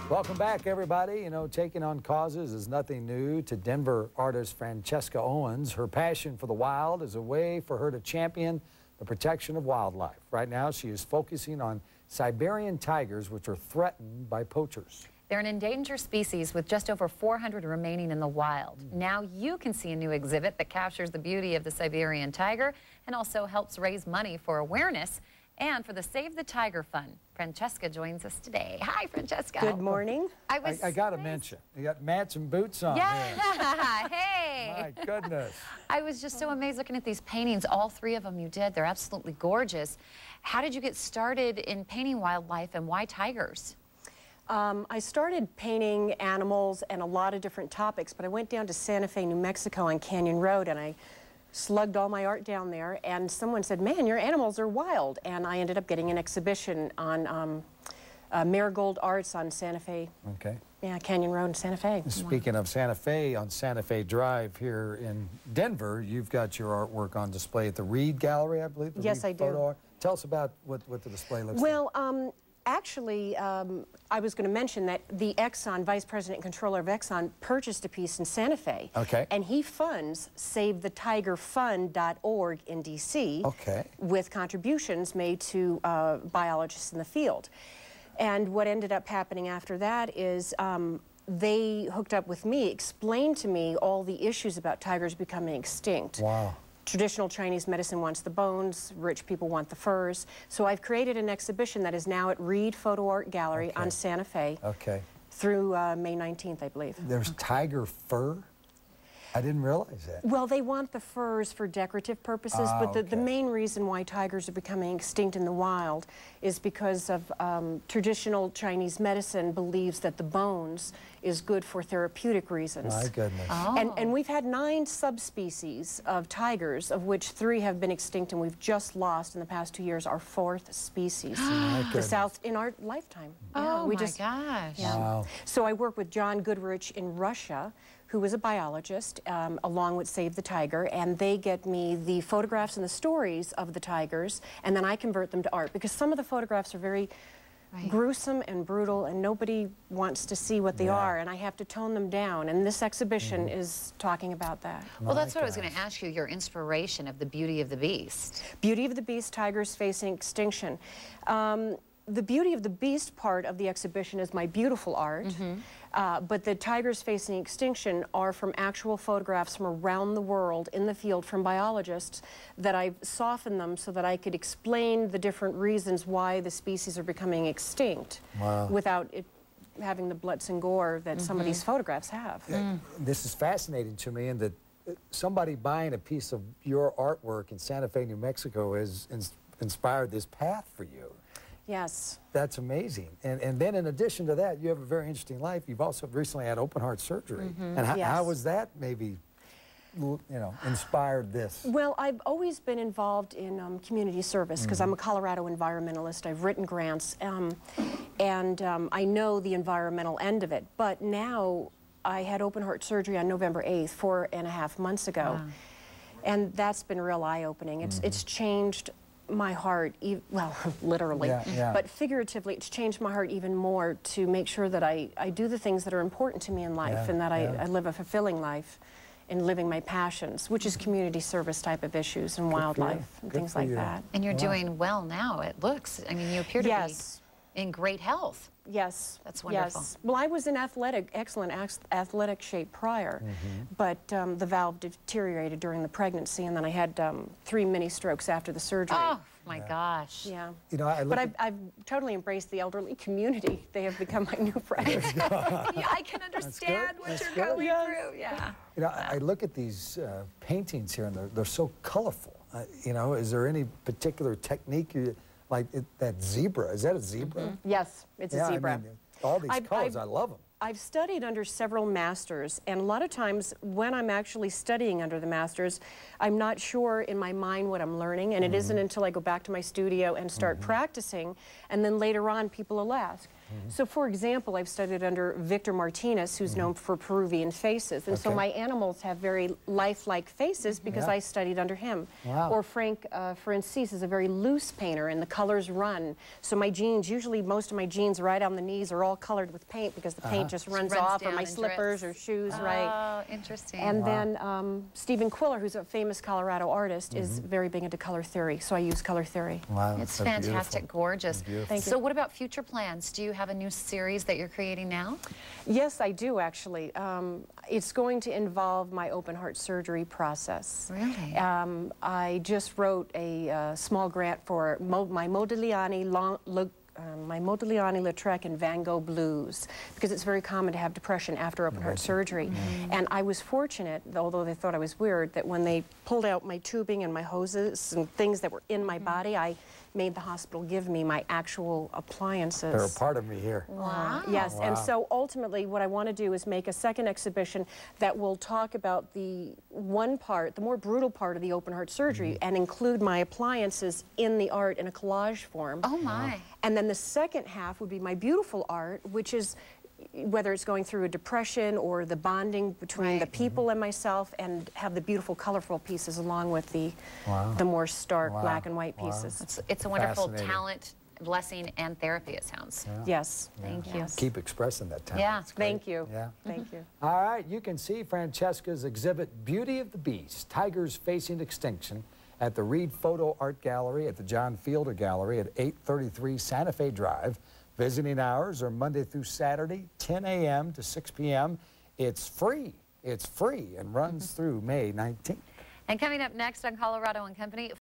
Welcome back, everybody. You know, taking on causes is nothing new to Denver artist Francesca Owens. Her passion for the wild is a way for her to champion the protection of wildlife. Right now, she is focusing on Siberian tigers, which are threatened by poachers. They're an endangered species with just over 400 remaining in the wild. Now you can see a new exhibit that captures the beauty of the Siberian tiger and also helps raise money for awareness and for the Save the Tiger Fund. Francesca joins us today. Hi, Francesca. Good morning. I got to mention, you got mats and boots on. Yeah, hey. My goodness. I was just so amazed looking at these paintings. All three of them you did. They're absolutely gorgeous. How did you get started in painting wildlife, and why tigers? I started painting animals and a lot of different topics, but I went down to Santa Fe, New Mexico on Canyon Road, and I slugged all my art down there, and someone said, man, your animals are wild. And I ended up getting an exhibition on Marigold Arts on Santa Fe. Okay. Yeah, Canyon Road in Santa Fe. Speaking of Santa Fe, on Santa Fe Drive here in Denver, you've got your artwork on display at the Reed Gallery, I believe. Yes, I do. Tell us about what the display looks like. Well, actually, I was going to mention that the Exxon, Vice President and Controller of Exxon, purchased a piece in Santa Fe. Okay. And he funds SaveTheTigerFund.org in D.C. Okay. with contributions made to biologists in the field. And what ended up happening after that is they hooked up with me, explained to me all the issues about tigers becoming extinct. Wow. Traditional Chinese medicine wants the bones, rich people want the furs. So I've created an exhibition that is now at Reed Photo Art Gallery on Santa Fe through May 19th, I believe. There's tiger fur? I didn't realize that. Well, they want the furs for decorative purposes, but the main reason why tigers are becoming extinct in the wild is because of traditional Chinese medicine believes that the bones is good for therapeutic reasons. My goodness. Oh. And we've had 9 subspecies of tigers, of which 3 have been extinct, and we've just lost in the past 2 years our 4th species. The South in our lifetime. Oh, yeah, gosh. Yeah. Wow. So I work with John Goodrich in Russia, who is a biologist, along with Save the Tiger, and they get me the photographs and the stories of the tigers, and then I convert them to art, because some of the photographs are very gruesome and brutal, and nobody wants to see what they are, and I have to tone them down, and this exhibition is talking about that. Well, that's what I was going to ask you, your inspiration of the Beauty of the Beast. Beauty of the Beast, Tigers Facing Extinction. The Beauty of the Beast part of the exhibition is my beautiful art, but the Tigers Facing Extinction are from actual photographs from around the world in the field from biologists that I've softened them so that I could explain the different reasons why the species are becoming extinct without it having the blitz and gore that some of these photographs have. This is fascinating to me, in that somebody buying a piece of your artwork in Santa Fe, New Mexico has inspired this path for you. Yes. That's amazing. And then in addition to that, you have a very interesting life. You've also recently had open heart surgery. And how was that maybe, you know, inspired this? Well, I've always been involved in community service because I'm a Colorado environmentalist. I've written grants, and I know the environmental end of it. But now I had open heart surgery on November 8th, 4.5 months ago. And that's been real eye-opening. It's changed my heart, well, literally, but figuratively, it's changed my heart even more to make sure that I do the things that are important to me in life, and that I live a fulfilling life in living my passions, which is community service type of issues and wildlife and things like that. And you're doing well now, it looks. I mean, you appear to be in great health. Yes. That's wonderful. Yes. Well, I was in excellent athletic shape prior, but the valve deteriorated during the pregnancy, and then I had 3 mini strokes after the surgery. Oh, my gosh. Yeah. You know, I've totally embraced the elderly community. They have become my new friends. I can understand what you're going through. Yeah. You know, I look at these paintings here, and they're so colorful. You know, is there any particular technique like that zebra? Is that a zebra? Yes, it's a zebra. I mean, all these colors, I love them. I've studied under several masters, and a lot of times when I'm actually studying under the masters, I'm not sure in my mind what I'm learning, and it isn't until I go back to my studio and start practicing, and then later on people will ask, So for example, I've studied under Victor Martinez, who's known for Peruvian faces. And so my animals have very lifelike faces because I studied under him. Wow. Or Francis is a very loose painter, and the colors run. So my jeans, usually most of my jeans right on the knees are all colored with paint because the paint just runs off, or my slippers or shoes, right? Oh, interesting. And then Stephen Quiller, who's a famous Colorado artist, is very big into color theory, so I use color theory. Wow, it's fantastic, gorgeous. Thank you. So what about future plans? Do you have a new series that you're creating now? Yes, I do, actually. It's going to involve my open heart surgery process. Really? I just wrote a small grant for my Modigliani-Lautrec and Van Gogh blues, because it's very common to have depression after open heart surgery. And I was fortunate, although they thought I was weird, that when they pulled out my tubing and my hoses and things that were in my body, I made the hospital give me my actual appliances. They're a part of me here. Wow. Yes, Wow. and so ultimately what I want to do is make a second exhibition that will talk about the one part, the more brutal part of the open heart surgery, and include my appliances in the art in a collage form. Oh my. And then the second half would be my beautiful art, which is whether it's going through a depression or the bonding between the people and myself, and have the beautiful, colorful pieces along with the more stark black and white pieces. It's a wonderful talent, blessing, and therapy, it sounds. Yes. Thank you. Keep expressing that talent. Yeah. Thank you. Yeah. Thank you. All right, you can see Francesca's exhibit, Beauty of the Beast, Tigers Facing Extinction, at the Reed Photo Art Gallery at the John Fielder Gallery at 833 Santa Fe Drive. Visiting hours are Monday through Saturday, 10 a.m. to 6 p.m. It's free. It's free and runs through May 19th. And coming up next on Colorado and Company,